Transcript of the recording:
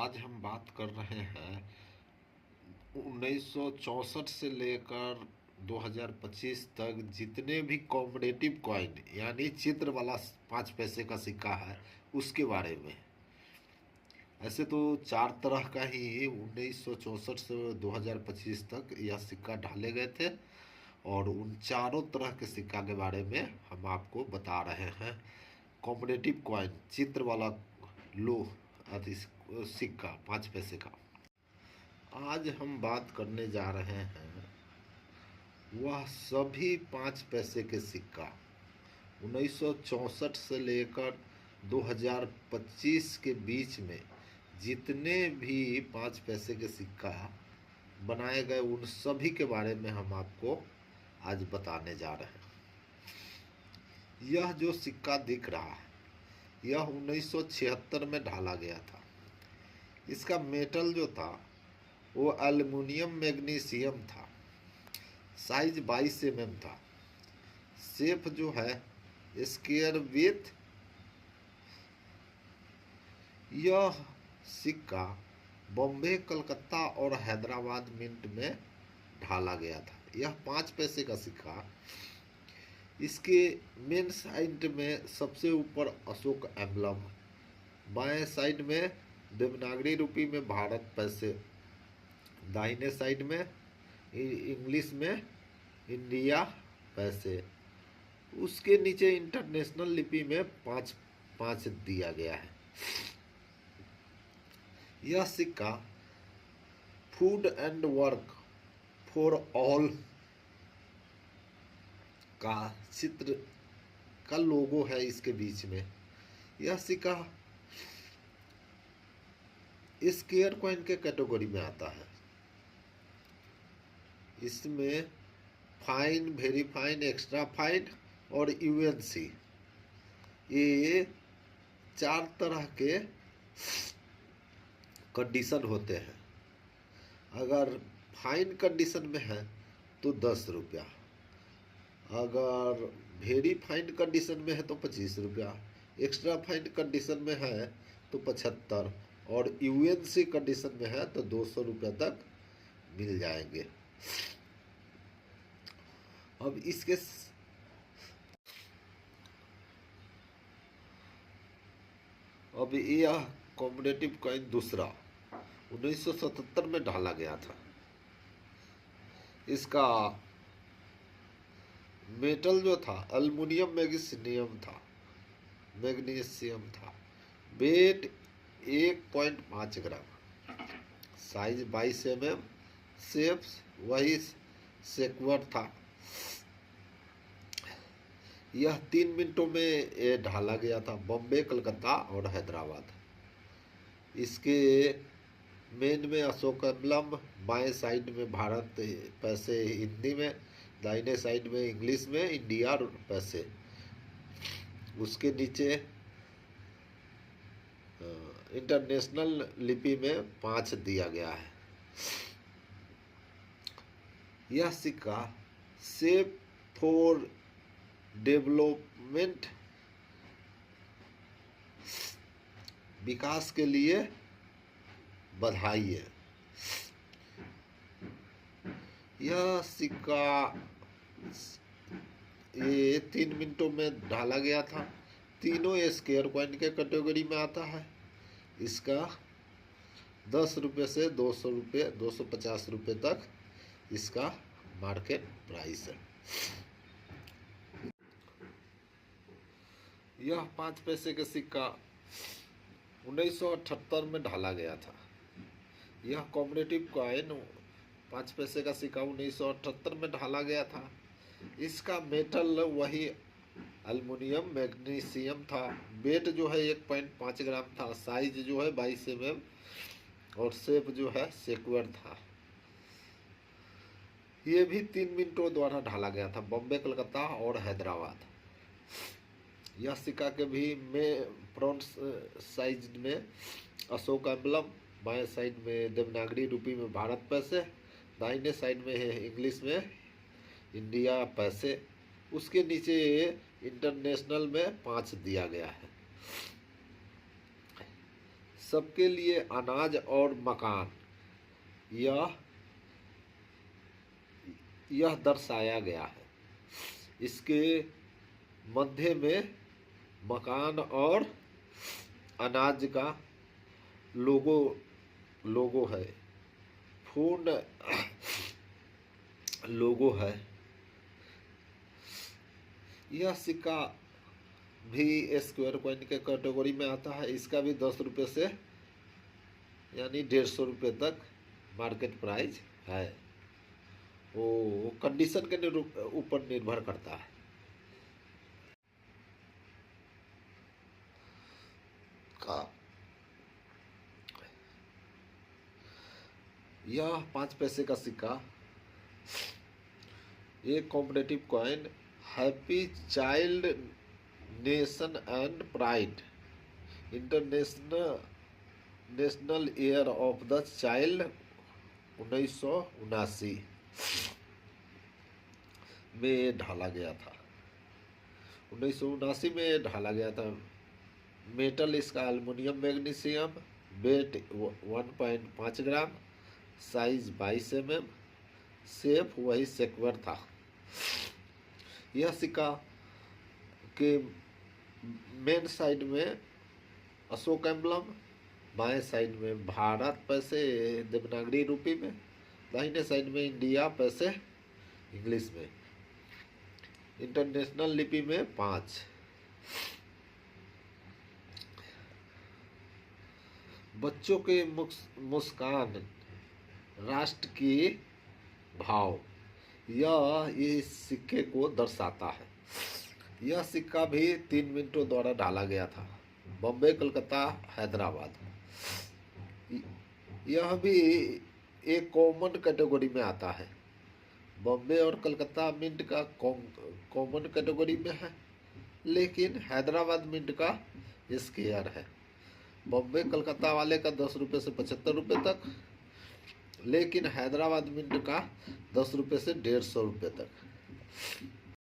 आज हम बात कर रहे हैं 1964 से लेकर 2025 तक जितने भी कॉमरेटिव कॉइन यानी चित्र वाला 5 पैसे का सिक्का है उसके बारे में। ऐसे तो 4 तरह का ही 1964 से 2025 तक यह सिक्का ढाले गए थे और उन चारों तरह के सिक्का के बारे में हम आपको बता रहे हैं। कॉमरेटिव कॉइन चित्र वाला लो अति सिक्का 5 पैसे का आज हम बात करने जा रहे हैं। वह सभी 5 पैसे के सिक्का 1964 से लेकर 2025 के बीच में जितने भी 5 पैसे के सिक्का बनाए गए उन सभी के बारे में हम आपको आज बताने जा रहे हैं। यह जो सिक्का दिख रहा है यह 1976 में ढाला गया था। इसका मेटल जो था वो एल्युमिनियम मैग्नीशियम था। साइज 22 mm था। शेप जो है स्क्वायर विथ। यह सिक्का बॉम्बे, कलकत्ता और हैदराबाद मिंट में ढाला गया था। यह 5 पैसे का सिक्का। इसके मेन साइड में सबसे ऊपर अशोक एम्बलम, बाएं साइड में देवनागरी रूपी में भारत पैसे, दाहिने साइड में इंग्लिश में इंडिया पैसे, उसके नीचे इंटरनेशनल लिपि में 5-5 दिया गया है। यह सिक्का food and work for all का चित्र का लोगो है इसके बीच में। यह सिक्का स्क्वायर कॉइन के कैटेगरी में आता है। इसमें fine, very fine, extra fine और यूएनसी ये 4 तरह के कंडीशन होते हैं। अगर फाइन कंडीशन में है तो 10 रुपया, अगर वेरी फाइन कंडीशन में है तो 25 रुपया, एक्स्ट्रा फाइन कंडीशन में है तो 75 और यूएनसी कंडीशन में है तो 200 रुपया तक मिल जाएंगे। अब यह कॉमरेटिव कॉइन दूसरा 1977 में ढाला गया था। इसका मेटल जो था एल्युमिनियम मैग्नीशियम था। वेट 1.5 ग्राम, साइज 22 mm, शेप वही सेक्वर था। यह 3 मिनटों में ये ढाला गया था। बॉम्बे, कलकत्ता और हैदराबाद। इसके मेन में अशोक एम्बलम, बाएं साइड में भारत पैसे हिंदी में, दाहिने साइड में इंग्लिश में इंडिया पैसे, उसके नीचे इंटरनेशनल लिपि में 5 दिया गया है। यह सिक्का सेफ फॉर डेवलपमेंट, विकास के लिए बधाई है। यह सिक्का ये 3 मिनटों में ढाला गया था। तीनों स्क्वायर कॉइन के कैटेगरी में आता है। इसका 10 रुपये से 200 रुपये, 250 रुपये तक इसका मार्केट प्राइस है। यह 5 पैसे का सिक्का 1978 में ढाला गया था। यह कॉमरेटिव कॉइन 5 पैसे का सिक्का 1978 में ढाला गया था। इसका मेटल वही एल्युमिनियम मैग्नीशियम था। वेट जो है 1.5 ग्राम था। साइज जो है 22 mm और शेप जो है सेक्वर था। ये भी 3 मिनटों द्वारा ढाला गया था। बॉम्बे, कलकत्ता और हैदराबाद। यह सिक्का के भी में फ्रंट साइज में अशोक एम्बलम, बाएं साइड में देवनागरी रूपी में भारत पैसे, दाहिने साइड में है इंग्लिश में इंडिया पैसे, उसके नीचे इंटरनेशनल में 5 दिया गया है। सबके लिए अनाज और मकान, यह दर्शाया गया है। इसके मध्य में मकान और अनाज का लोगो है, पूर्ण लोगो है। यह सिक्का भी स्क्वायर कॉइन के कैटेगरी में आता है। इसका भी 10 रुपये से यानी 150 रुपये तक मार्केट प्राइस है। वो कंडीशन के ऊपर निर्भर करता है। यह 5 पैसे का सिक्का एक competitive coin, happy child nation and pride, national year of the child 1979 में ढाला गया था। 1979 में ढाला गया था। मेटल इसका एल्युमिनियम मैग्नीशियम, वेट 1.5 ग्राम, साइज 22 mm, शेप वही सेक्वर था। यह सिक्का के मेन साइड में अशोक एम्बलम, बाएं साइड में भारत पैसे देवनागरी रूपी में, दाहिने साइड में इंडिया पैसे इंग्लिश में, इंटरनेशनल लिपि में 5। बच्चों के मुस्कान राष्ट्र की भाव, यह इस सिक्के को दर्शाता है। यह सिक्का भी 3 मिनटों द्वारा डाला गया था। बॉम्बे, कलकत्ता, हैदराबाद। यह भी एक कॉमन कैटेगरी में आता है। बॉम्बे और कलकत्ता मिंट का कॉमन कैटेगरी में है, लेकिन हैदराबाद मिंट का स्क्वायर है। बॉम्बे कलकत्ता वाले का 10 रुपये से 75 रुपये तक, लेकिन हैदराबाद मिंट का 10 रुपये से 150 रुपये तक।